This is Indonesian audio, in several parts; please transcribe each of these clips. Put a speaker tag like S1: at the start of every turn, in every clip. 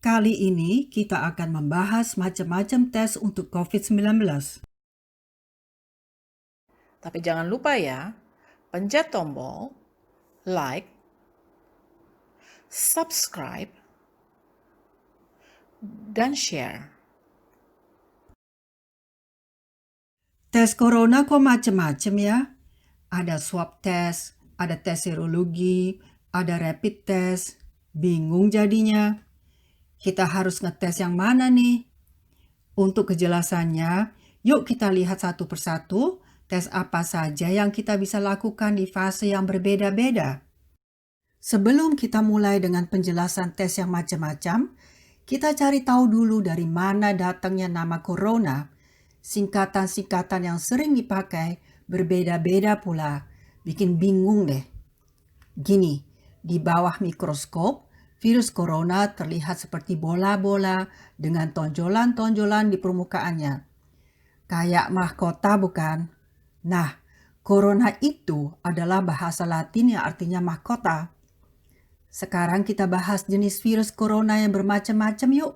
S1: Kali ini kita akan membahas macam-macam tes untuk COVID-19.
S2: Tapi jangan lupa ya, pencet tombol like, subscribe, dan share.
S1: Tes corona kok macam-macam ya? Ada swab test, ada tes serologi, ada rapid test. Bingung jadinya. Kita harus ngetes yang mana nih? Untuk kejelasannya, yuk kita lihat satu persatu tes apa saja yang kita bisa lakukan di fase yang berbeda-beda. Sebelum kita mulai dengan penjelasan tes yang macam-macam, kita cari tahu dulu dari mana datangnya nama corona. Singkatan-singkatan yang sering dipakai berbeda-beda pula. Bikin bingung deh. Gini, di bawah mikroskop, virus corona terlihat seperti bola-bola dengan tonjolan-tonjolan di permukaannya. Kayak mahkota bukan? Nah, corona itu adalah bahasa Latin yang artinya mahkota. Sekarang kita bahas jenis virus corona yang bermacam-macam yuk.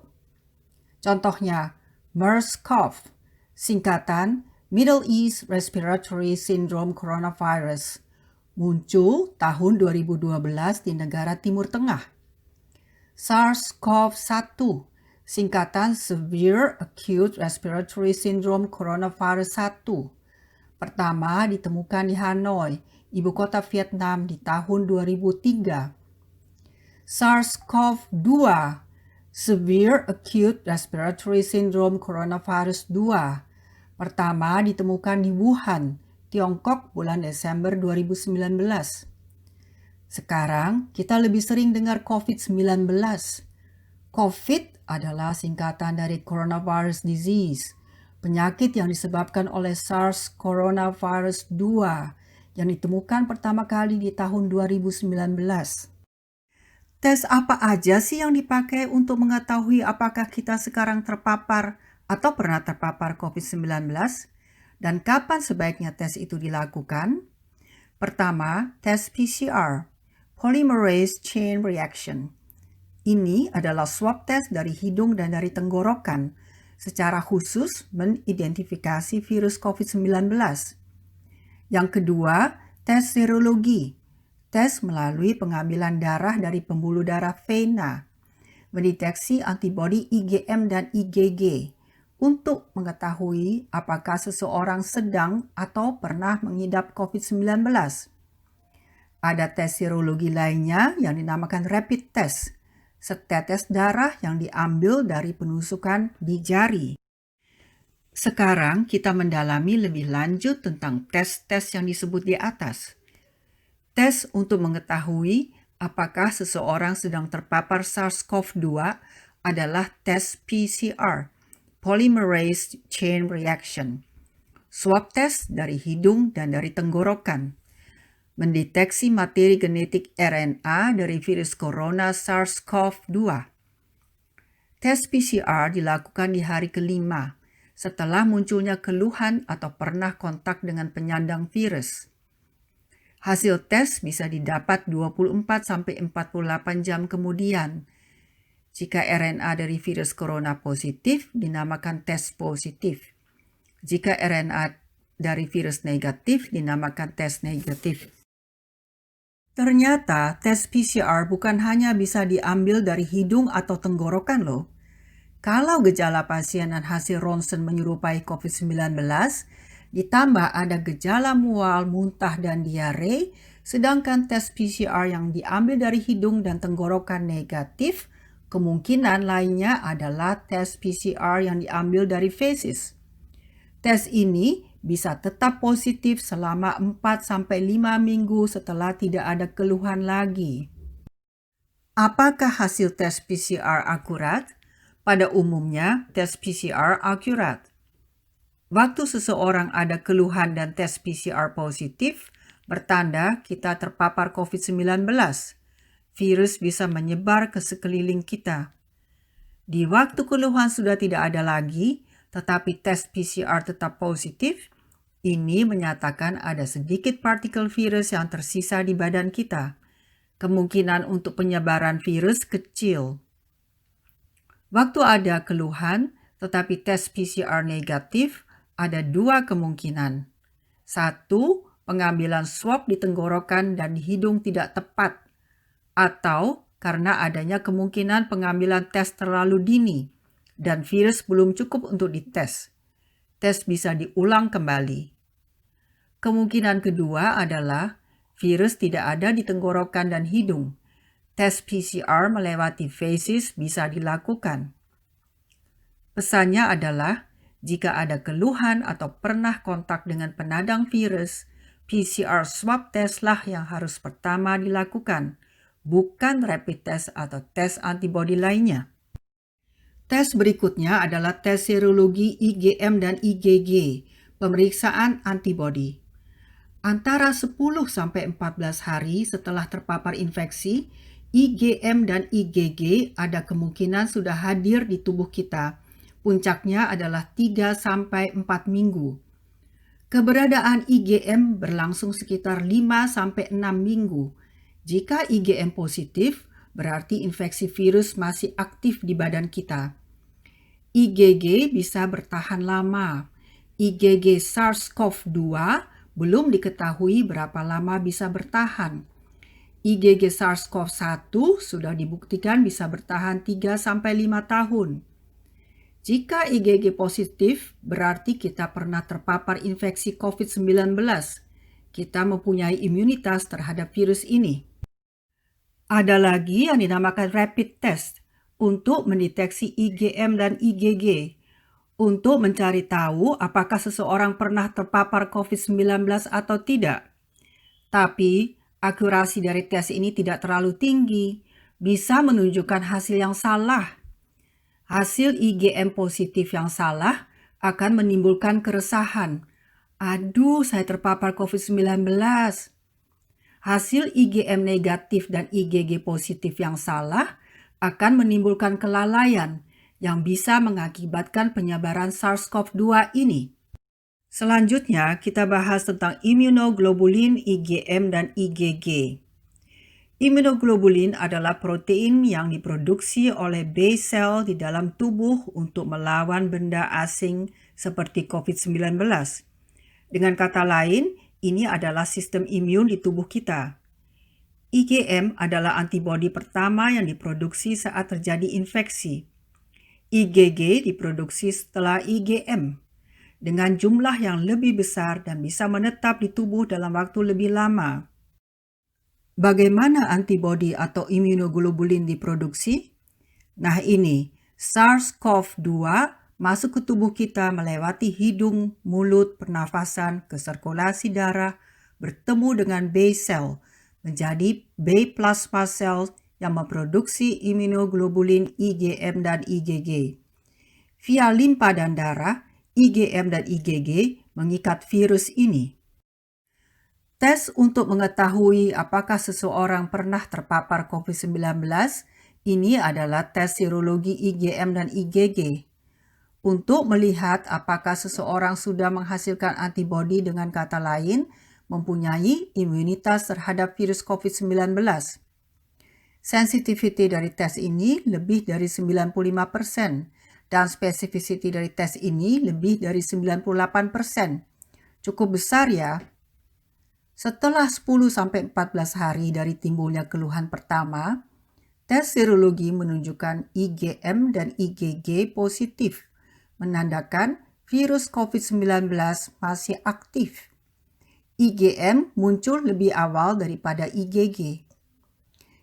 S1: Contohnya, MERS-CoV, singkatan Middle East Respiratory Syndrome Coronavirus, muncul tahun 2012 di negara Timur Tengah. SARS-CoV-1, singkatan Severe Acute Respiratory Syndrome Coronavirus 1, pertama ditemukan di Hanoi, ibu kota Vietnam di tahun 2003. SARS-CoV-2, Severe Acute Respiratory Syndrome Coronavirus 2, pertama ditemukan di Wuhan, Tiongkok bulan Desember 2019. Sekarang kita lebih sering dengar COVID-19. COVID adalah singkatan dari Coronavirus Disease, penyakit yang disebabkan oleh SARS Coronavirus 2 yang ditemukan pertama kali di tahun 2019. Tes apa aja sih yang dipakai untuk mengetahui apakah kita sekarang terpapar atau pernah terpapar COVID-19? Dan kapan sebaiknya tes itu dilakukan? Pertama, tes PCR, Polymerase Chain Reaction. Ini adalah swab test dari hidung dan dari tenggorokan, secara khusus mengidentifikasi virus COVID-19. Yang kedua, tes serologi. Tes melalui pengambilan darah dari pembuluh darah vena, mendeteksi antibodi IgM dan IgG untuk mengetahui apakah seseorang sedang atau pernah mengidap COVID-19. Ada tes serologi lainnya yang dinamakan rapid test, setetes darah yang diambil dari penusukan di jari. Sekarang kita mendalami lebih lanjut tentang tes-tes yang disebut di atas. Tes untuk mengetahui apakah seseorang sedang terpapar SARS-CoV-2 adalah tes PCR, Polymerase Chain Reaction. Swab test dari hidung dan dari tenggorokan. Mendeteksi materi genetik RNA dari virus corona SARS-CoV-2. Tes PCR dilakukan di hari kelima setelah munculnya keluhan atau pernah kontak dengan penyandang virus. Hasil tes bisa didapat 24-48 jam kemudian. Jika RNA dari virus corona positif, dinamakan tes positif. Jika RNA dari virus negatif, dinamakan tes negatif. Ternyata tes PCR bukan hanya bisa diambil dari hidung atau tenggorokan loh. Kalau gejala pasien dan hasil ronsen menyerupai COVID-19, ditambah ada gejala mual, muntah, dan diare, sedangkan tes PCR yang diambil dari hidung dan tenggorokan negatif, kemungkinan lainnya adalah tes PCR yang diambil dari fesis. Tes ini bisa tetap positif selama 4-5 minggu setelah tidak ada keluhan lagi. Apakah hasil tes PCR akurat? Pada umumnya, tes PCR akurat. Waktu seseorang ada keluhan dan tes PCR positif, bertanda kita terpapar COVID-19. Virus bisa menyebar ke sekeliling kita. Di waktu keluhan sudah tidak ada lagi, tetapi tes PCR tetap positif, ini menyatakan ada sedikit partikel virus yang tersisa di badan kita. Kemungkinan untuk penyebaran virus kecil. Waktu ada keluhan tetapi tes PCR negatif, ada dua kemungkinan. Satu, pengambilan swab di tenggorokan dan di hidung tidak tepat, atau karena adanya kemungkinan pengambilan tes terlalu dini dan virus belum cukup untuk dites. Tes bisa diulang kembali. Kemungkinan kedua adalah virus tidak ada di tenggorokan dan hidung. Tes PCR melewati feces bisa dilakukan. Pesannya adalah, jika ada keluhan atau pernah kontak dengan penadang virus, PCR swab test lah yang harus pertama dilakukan, bukan rapid test atau tes antibodi lainnya. Tes berikutnya adalah tes serologi IgM dan IgG, pemeriksaan antibodi. Antara 10-14 hari setelah terpapar infeksi, IgM dan IgG ada kemungkinan sudah hadir di tubuh kita. Puncaknya adalah 3-4 minggu. Keberadaan IgM berlangsung sekitar 5-6 minggu. Jika IgM positif, berarti infeksi virus masih aktif di badan kita. IgG bisa bertahan lama. IgG SARS-CoV-2 belum diketahui berapa lama bisa bertahan. IgG SARS-CoV-1 sudah dibuktikan bisa bertahan 3-5 tahun. Jika IgG positif, berarti kita pernah terpapar infeksi COVID-19. Kita mempunyai imunitas terhadap virus ini. Ada lagi yang dinamakan rapid test untuk mendeteksi IgM dan IgG, untuk mencari tahu apakah seseorang pernah terpapar COVID-19 atau tidak. Tapi, akurasi dari tes ini tidak terlalu tinggi, bisa menunjukkan hasil yang salah. Hasil IgM positif yang salah akan menimbulkan keresahan. Aduh, saya terpapar COVID-19. Hasil IgM negatif dan IgG positif yang salah akan menimbulkan kelalaian yang bisa mengakibatkan penyebaran SARS-CoV-2 ini. Selanjutnya, kita bahas tentang immunoglobulin IgM dan IgG. Immunoglobulin adalah protein yang diproduksi oleh B sel di dalam tubuh untuk melawan benda asing seperti COVID-19. Dengan kata lain, ini adalah sistem imun di tubuh kita. IgM adalah antibodi pertama yang diproduksi saat terjadi infeksi. IgG diproduksi setelah IgM dengan jumlah yang lebih besar dan bisa menetap di tubuh dalam waktu lebih lama. Bagaimana antibodi atau immunoglobulin diproduksi? Nah ini, SARS-CoV-2 masuk ke tubuh kita melewati hidung, mulut, pernafasan, ke sirkulasi darah, bertemu dengan B cell, menjadi B plasma cell yang memproduksi immunoglobulin IgM dan IgG. Via limpa dan darah, IgM dan IgG mengikat virus ini. Tes untuk mengetahui apakah seseorang pernah terpapar COVID-19 ini adalah tes serologi IgM dan IgG. Untuk melihat apakah seseorang sudah menghasilkan antibodi, dengan kata lain, mempunyai imunitas terhadap virus COVID-19. Sensitivity dari tes ini lebih dari 95% dan spesifisiti dari tes ini lebih dari 98%. Cukup besar ya. Setelah 10-14 hari dari timbulnya keluhan pertama, tes serologi menunjukkan IgM dan IgG positif, menandakan virus COVID-19 masih aktif. IgM muncul lebih awal daripada IgG.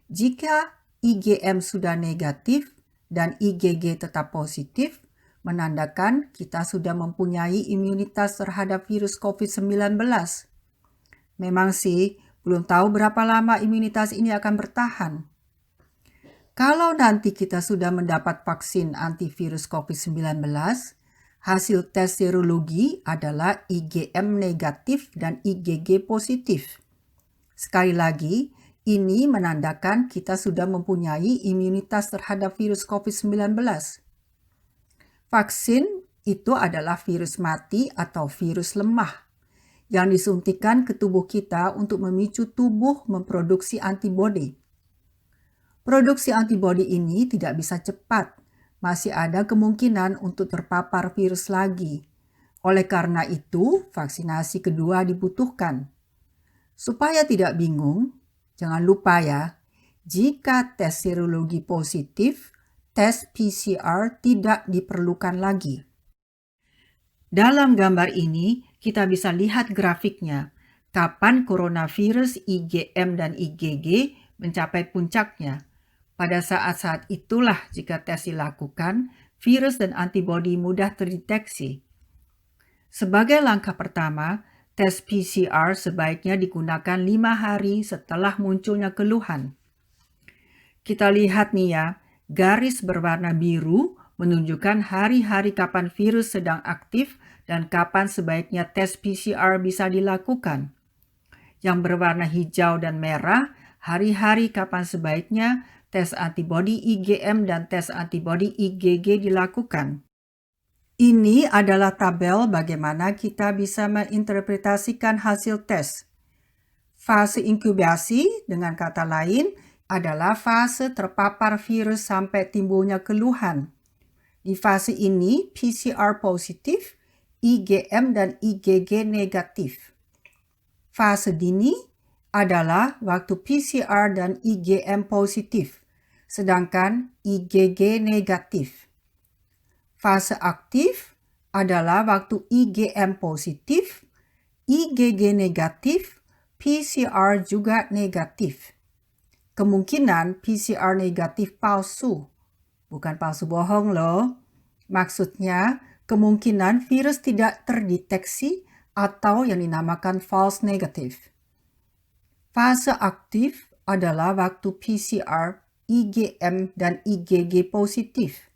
S1: Jika IgM sudah negatif dan IgG tetap positif, menandakan kita sudah mempunyai imunitas terhadap virus COVID-19. Memang sih, belum tahu berapa lama imunitas ini akan bertahan. Kalau nanti kita sudah mendapat vaksin antivirus COVID-19, hasil tes serologi adalah IgM negatif dan IgG positif. Sekali lagi, ini menandakan kita sudah mempunyai imunitas terhadap virus COVID-19. Vaksin itu adalah virus mati atau virus lemah yang disuntikkan ke tubuh kita untuk memicu tubuh memproduksi antibodi. Produksi antibodi ini tidak bisa cepat, masih ada kemungkinan untuk terpapar virus lagi. Oleh karena itu, vaksinasi kedua dibutuhkan. Supaya tidak bingung, jangan lupa ya, jika tes serologi positif, tes PCR tidak diperlukan lagi. Dalam gambar ini, kita bisa lihat grafiknya, kapan coronavirus IgM dan IgG mencapai puncaknya. Pada saat-saat itulah jika tes dilakukan, virus dan antibodi mudah terdeteksi. Sebagai langkah pertama, tes PCR sebaiknya digunakan 5 hari setelah munculnya keluhan. Kita lihat nih ya, garis berwarna biru menunjukkan hari-hari kapan virus sedang aktif dan kapan sebaiknya tes PCR bisa dilakukan. Yang berwarna hijau dan merah, hari-hari kapan sebaiknya tes antibodi IgM dan tes antibodi IgG dilakukan. Ini adalah tabel bagaimana kita bisa menginterpretasikan hasil tes. Fase inkubasi, dengan kata lain, adalah fase terpapar virus sampai timbulnya keluhan. Di fase ini, PCR positif, IgM dan IgG negatif. Fase dini adalah waktu PCR dan IgM positif, sedangkan IgG negatif. Fase aktif adalah waktu IgM positif, IgG negatif, PCR juga negatif. Kemungkinan PCR negatif palsu, bukan palsu bohong loh. Maksudnya, kemungkinan virus tidak terdeteksi atau yang dinamakan false negative. Fase aktif adalah waktu PCR, IgM, dan IgG positif.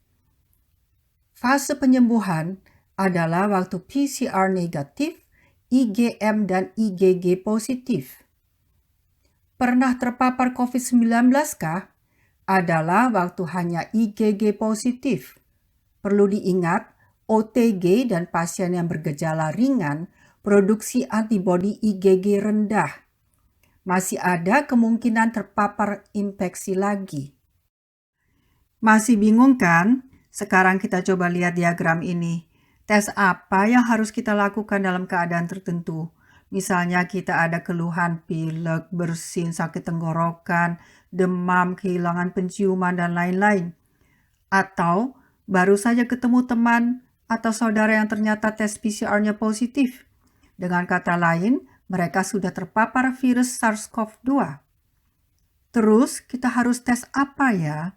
S1: Fase penyembuhan adalah waktu PCR negatif, IgM, dan IgG positif. Pernah terpapar COVID-19 kah? Adalah waktu hanya IgG positif. Perlu diingat, OTG dan pasien yang bergejala ringan produksi antibodi IgG rendah. Masih ada kemungkinan terpapar infeksi lagi. Masih bingung kan? Sekarang kita coba lihat diagram ini. Tes apa yang harus kita lakukan dalam keadaan tertentu? Misalnya kita ada keluhan pilek, bersin, sakit tenggorokan, demam, kehilangan penciuman, dan lain-lain. Atau baru saja ketemu teman atau saudara yang ternyata tes PCR-nya positif. Dengan kata lain, mereka sudah terpapar virus SARS-CoV-2. Terus kita harus tes apa ya?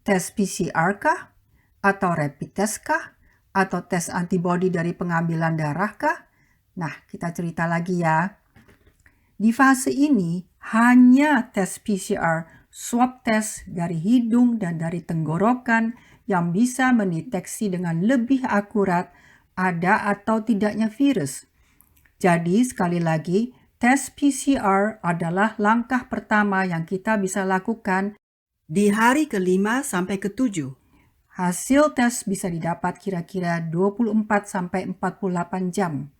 S1: Tes PCR kah? Atau rapid test kah? Atau tes antibodi dari pengambilan darah kah? Nah, kita cerita lagi ya. Di fase ini, hanya tes PCR, swab test dari hidung dan dari tenggorokan yang bisa mendeteksi dengan lebih akurat ada atau tidaknya virus. Jadi, sekali lagi, tes PCR adalah langkah pertama yang kita bisa lakukan di hari ke-5 sampai ke-7. Hasil tes bisa didapat kira-kira 24-48 jam.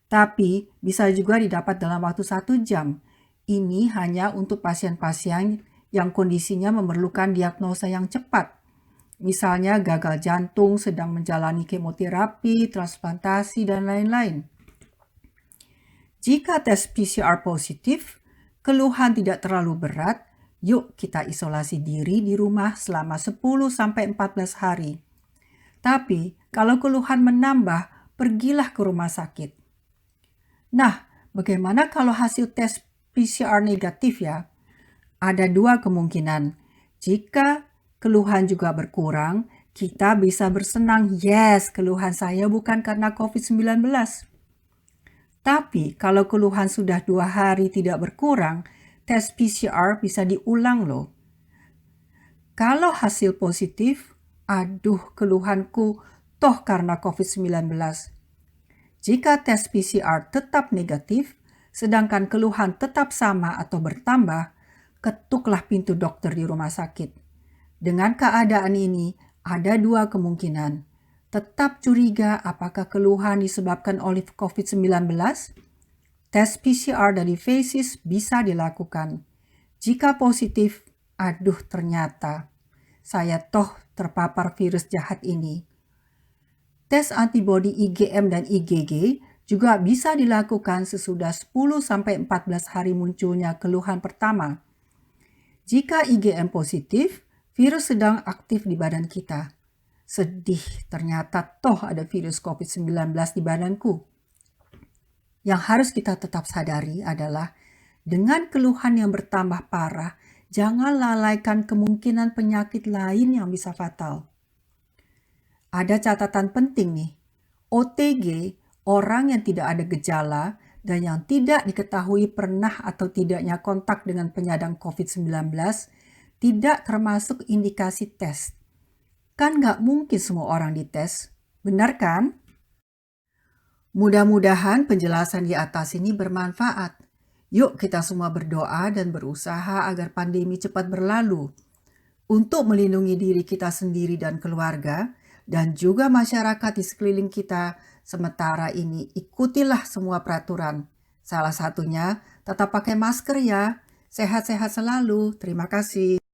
S1: Tapi bisa juga didapat dalam waktu 1 jam. Ini hanya untuk pasien-pasien yang kondisinya memerlukan diagnosa yang cepat. Misalnya gagal jantung, sedang menjalani kemoterapi, transplantasi, dan lain-lain. Jika tes PCR positif, keluhan tidak terlalu berat, yuk kita isolasi diri di rumah selama 10-14 hari. Tapi kalau keluhan menambah, pergilah ke rumah sakit. Nah, bagaimana kalau hasil tes PCR negatif ya? Ada 2 kemungkinan. Jika keluhan juga berkurang, kita bisa bersenang, yes, keluhan saya bukan karena COVID-19. Tapi kalau keluhan sudah 2 hari tidak berkurang, tes PCR bisa diulang loh. Kalau hasil positif, aduh keluhanku toh karena COVID-19. Jika tes PCR tetap negatif, sedangkan keluhan tetap sama atau bertambah, ketuklah pintu dokter di rumah sakit. Dengan keadaan ini, ada 2 kemungkinan. Tetap curiga apakah keluhan disebabkan oleh COVID-19? Tes PCR dari fesis bisa dilakukan. Jika positif, aduh ternyata saya toh terpapar virus jahat ini. Tes antibodi IgM dan IgG juga bisa dilakukan sesudah 10-14 hari munculnya keluhan pertama. Jika IgM positif, virus sedang aktif di badan kita. Sedih, ternyata toh ada virus COVID-19 di badanku. Yang harus kita tetap sadari adalah dengan keluhan yang bertambah parah, jangan lalaikan kemungkinan penyakit lain yang bisa fatal. Ada catatan penting nih. OTG, orang yang tidak ada gejala dan yang tidak diketahui pernah atau tidaknya kontak dengan penyandang COVID-19, tidak termasuk indikasi tes. Kan nggak mungkin semua orang dites, benar kan? Mudah-mudahan penjelasan di atas ini bermanfaat. Yuk kita semua berdoa dan berusaha agar pandemi cepat berlalu. Untuk melindungi diri kita sendiri dan keluarga, dan juga masyarakat di sekeliling kita, sementara ini ikutilah semua peraturan. Salah satunya, tetap pakai masker ya. Sehat-sehat selalu. Terima kasih.